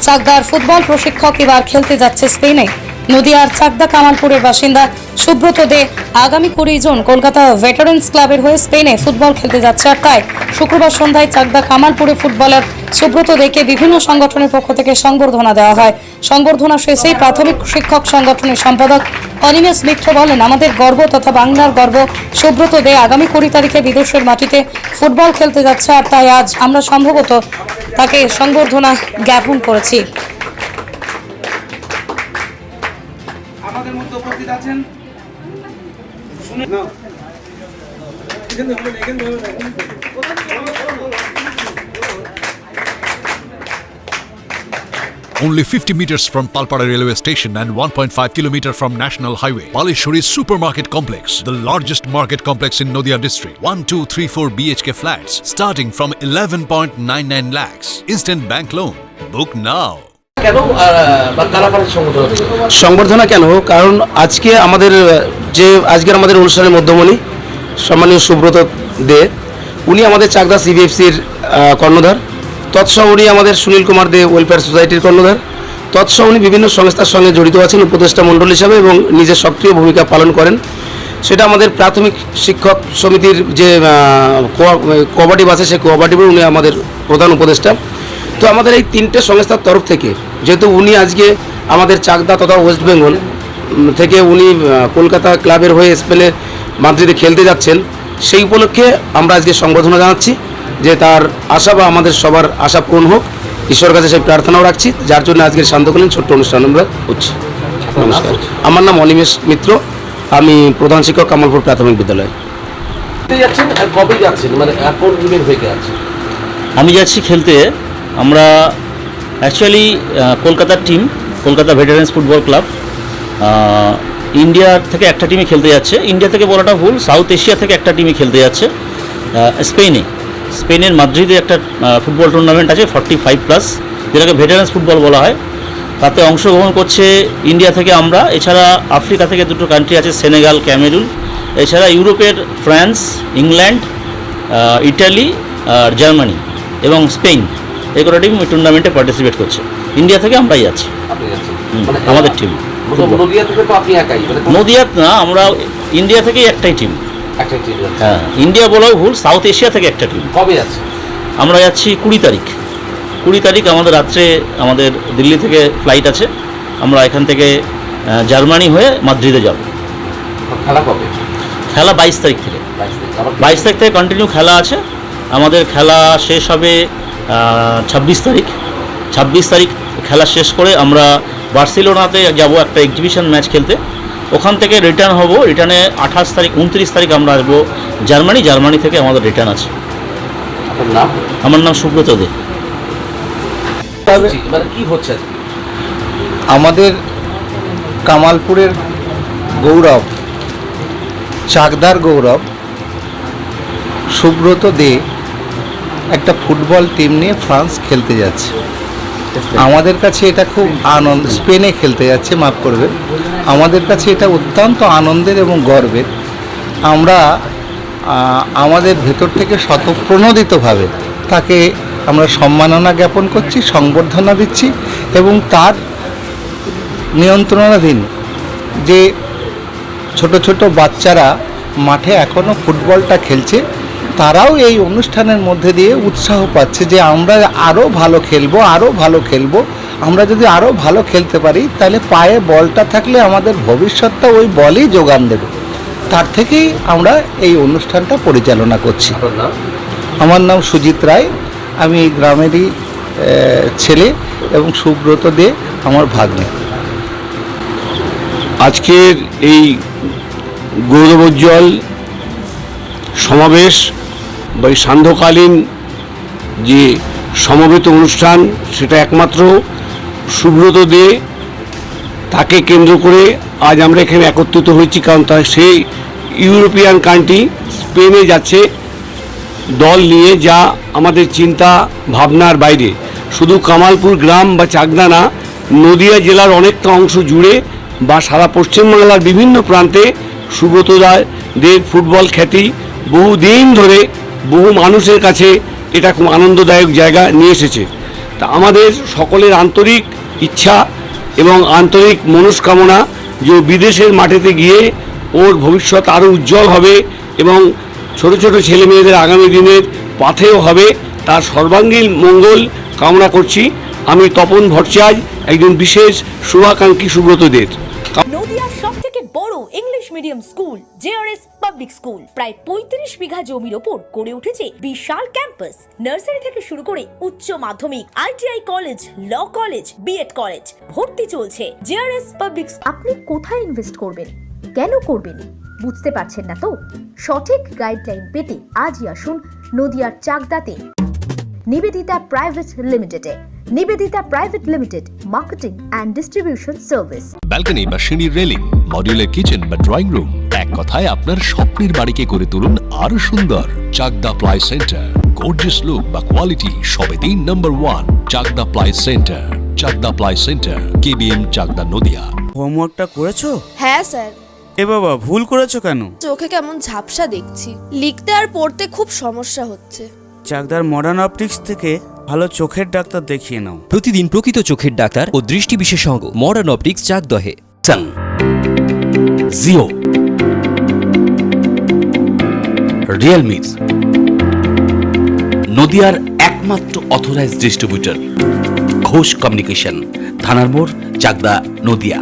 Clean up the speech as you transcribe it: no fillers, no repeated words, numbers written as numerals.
চাকদার football প্রশিক্ষক এবার খেলতে যাচ্ছে স্পেনে। নদিয়ার চাকদা কামালপুরের বাসিন্দা সুব্রত দে আগামী 20 জুন কলকাতা ভেটারেন্স ক্লাবের হয়ে স্পেনে ফুটবল খেলতে যাচ্ছে। আর তাই শুক্রবার সন্ধ্যায় চাকদা কামালপুরে ফুটবলার সুব্রত দেকে বিভিন্ন সংগঠনের পক্ষ থেকে সংবর্ধনা দেওয়া হয়। সংবর্ধনা শেষেই প্রাথমিক শিক্ষক সংগঠনের সম্পাদক অনিমেষ মিত্র বলেন, আমাদের গর্ব তথা বাংলার গর্ব সুব্রত দে আগামী 20 তারিখে বিদেশের মাটিতে ফুটবল খেলতে যাচ্ছে। আর তাই আজ আমরা সম্ভবত তাকে সংবর্ধনা জ্ঞাপন করেছি। আমাদের মধ্যে উপস্থিত আছেন শুনে না Only 50 meters from Palpara railway station and 1.5 kilometer from National Highway, Palishuri Supermarket Complex, the largest market complex in Noida district. 1, 2, 3, 4 BHK flats starting from 11.99 lakhs. Instant bank loan. Book now. কেন কালাপাড়ার সংবর্ধনা কেন? কারণ আজকের আমাদের অনুষ্ঠানের মধ্যমণি সম্মানীয় সুব্রত দে, উনি আমাদের চাকদা সিবিএফসির কর্ণধার। তৎসহ উনি আমাদের সুনীল কুমার দে ওয়েলফেয়ার সোসাইটির কর্ণধার। তৎসহ উনি বিভিন্ন সংস্থার সঙ্গে জড়িত আছেন উপদেষ্টা মণ্ডল হিসাবে এবং নিজের সক্রিয় ভূমিকা পালন করেন। সেটা আমাদের প্রাথমিক শিক্ষক সমিতির যে কোঅপারেটিভ আছে সেই কোঅপারেটিভে উনি আমাদের প্রধান উপদেষ্টা। তো আমাদের এই তিনটে সংস্থার তরফ থেকে যেহেতু উনি আজকে আমাদের চাকদা তথা ওয়েস্ট বেঙ্গল থেকে উনি কলকাতা ক্লাবের হয়ে স্পেনের মাদ্রিদে খেলতে যাচ্ছেন, সেই উপলক্ষে আমরা আজকে সংবর্ধনা জানাচ্ছি যে তার আশা বা আমাদের সবার আশা পূরণ হোক, ঈশ্বরের কাছে সেই প্রার্থনাও রাখছি, যার জন্য আজকের শান্তকালীন ছোট্ট অনুষ্ঠান আমরা করছি। নমস্কার, আমার নাম অনিমেষ মিত্র, আমি প্রধান শিক্ষক কামালপুর প্রাথমিক বিদ্যালয়। কবে যাচ্ছেন, মানে কোন টিমের হয়ে যাচ্ছেন? আমি যাচ্ছি খেলতে। আমরা অ্যাকচুয়ালি কলকাতার team, Kolkata veterans football club, ইন্ডিয়ার থেকে একটা টিমে খেলতে যাচ্ছে। ইন্ডিয়া থেকে বলাটা ভুল, সাউথ এশিয়া থেকে একটা টিমে খেলতে যাচ্ছে স্পেনের মাদ্রিদে একটা ফুটবল টুর্নামেন্ট আছে 45+, যেটাকে ভেটারেন্স ফুটবল বলা হয়। তাতে অংশগ্রহণ করছে ইন্ডিয়া থেকে আমরা, এছাড়া আফ্রিকা থেকে দুটো কান্ট্রি আছে, সেনেগাল, ক্যামেরুন, এছাড়া ইউরোপের ফ্রান্স, ইংল্যান্ড, ইটালি, আর জার্মানি এবং স্পেন, এই কটা টিম ওই টুর্নামেন্টে পার্টিসিপেট করছে। ইন্ডিয়া থেকে আমরাই যাচ্ছি, আমাদের টিম। নদিয়া থেকে তো আপনি একাই? নদিয়া না, আমরা ইন্ডিয়া থেকেই একটাই টিম। হ্যাঁ, ইন্ডিয়া বলাও ভুল, সাউথ এশিয়া থেকে একটা টিম। কবে যাচ্ছে? আমরা যাচ্ছি 20 তারিখ আমাদের রাত্রে আমাদের দিল্লি থেকে ফ্লাইট আছে। আমরা এখান থেকে জার্মানি হয়ে মাদ্রিদে যাব। খেলা কবে? খেলা 22 তারিখ থেকে। 22 তারিখ থেকে কন্টিনিউ খেলা আছে। আমাদের খেলা শেষ হবে 26 তারিখ। 26 তারিখ খেলা শেষ করে আমরা বার্সেলোনাতে যাব একটা এক্সিবিশন ম্যাচ খেলতে। ওখান থেকে রিটার্ন হব। রিটার্নে 28 তারিখ 29 তারিখ আমরা আসবো জার্মানি থেকে আমাদের রিটার্ন আছে। আমার নাম সুব্রত দে। কি হচ্ছে আমাদের কামালপুরের গৌরব, চাকদার গৌরব সুব্রত দে একটা ফুটবল টিম নিয়ে ফ্রান্স খেলতে যাচ্ছে। আমাদের কাছে এটা খুব আনন্দ, স্পেনে খেলতে যাচ্ছে, মাফ করবে, আমাদের কাছে এটা অত্যন্ত আনন্দের এবং গর্বের। আমরা আমাদের ভেতর থেকে স্বতঃপ্রণোদিতভাবে তাকে আমরা সম্মাননা জ্ঞাপন করছি, সংবর্ধনা দিচ্ছি এবং তার নিয়ন্ত্রণাধীন যে ছোট ছোট বাচ্চারা মাঠে এখনও ফুটবলটা খেলছে, তারাও এই অনুষ্ঠানের মধ্যে দিয়ে উৎসাহ পাচ্ছে যে আমরা আরও ভালো খেলবো। আমরা যদি আরও ভালো খেলতে পারি তাহলে পায়ে বলটা থাকলে আমাদের ভবিষ্যৎটা ওই বলই যোগান দেবে। তার থেকেই আমরা এই অনুষ্ঠানটা পরিচালনা করছি। আমার নাম সুজিত রায়, আমি গ্রামেরই ছেলে এবং সুব্রত দে আমার ভাগ্নে। আজকের এই গৌরবোজ্জ্বল সমাবেশ বা এই সান্ধ্যকালীন যে সমবেত অনুষ্ঠান, সেটা একমাত্র সুব্রত দে, তাকে কেন্দ্র করে আজ আমরা এখানে একত্রিত হয়েছি। কারণ সেই ইউরোপিয়ান কান্ট্রি স্পেনে যাচ্ছে দল নিয়ে, যা আমাদের চিন্তা ভাবনার বাইরে। শুধু কামালপুর গ্রাম বা চাকদা না, নদিয়া জেলার অনেকটা অংশ জুড়ে বা সারা পশ্চিমবাংলার বিভিন্ন প্রান্তে সুব্রত দের ফুটবল খ্যাতি বহুদিন ধরে বহু মানুষের কাছে এটা খুব আনন্দদায়ক জায়গা নিয়ে এসেছে। তা আমাদের সকলের আন্তরিক ইচ্ছা এবং আন্তরিক মনস্কামনা যে ও বিদেশের মাঠেতে গিয়ে ওর ভবিষ্যৎ আরও উজ্জ্বল হবে এবং ছোট ছোট ছেলে মেয়েদের আগামী দিনের পাথেয় হবে, তার সর্বাঙ্গীন মঙ্গল কামনা করছি। আমি তপন ভট্টাচার্য, একজন বিশেষ শুভাকাঙ্ক্ষী সুব্রতদের। নদিয়ার সবথেকে বড় English medium school JRS public school প্রায় 35 বিঘা জমির ওপর গড়ে উঠেছে বিশাল ক্যাম্পাস। নার্সারি থেকে শুরু করে উচ্চ মাধ্যমিক, ITI college, law college, BEd college, ভর্তি চলছে জেআরএস পাবলিক। আপনি কোথায় ইনভেস্ট করবেন, কেন করবেন বুঝতে পারছেন না তো? সঠিক গাইডলাইন পেতে আজই আসুন নদিয়ার চাকদাতে নিবেদিতা প্রাইভেট লিমিটেডে। Nivedita private limited, marketing and distribution service. Balcony বা সিঁড়ির রেলিং, মডিউলার কিচেন বা ড্রয়িং রুম, এক কথায় আপনার স্বপ্নের বাড়িকে করে তুলুন আরো সুন্দর। Chakdah ply centre, gorgeous look বা কোয়ালিটি সবেতেই number 1। Chakdah ply centre, Chakdah ply centre, KBM, Chakdah, Nadia. হোমওয়ার্কটা করেছো? হ্যাঁ স্যার। এ বাবা, ভুল করেছো কেন? চোখে কেমন ঝাপসা দেখছি, লিখতে আর পড়তে খুব সমস্যা হচ্ছে। চাকদার মডার্ন অপটিক্স থেকে ভালো চোখের ডাক্তার দেখিয়ে নাও। প্রতিদিন প্রকৃত চোখের ডাক্তার ও দৃষ্টি বিশেষজ্ঞ মডার্ন অপটিক্স, চাকদহে। জিও, রিয়েলমি, নদিয়ার একমাত্র অথরাইজড ডিস্ট্রিবিউটর ঘোষ কমিউনিকেশন, থানার মোড়, চাকদা, নদিয়া।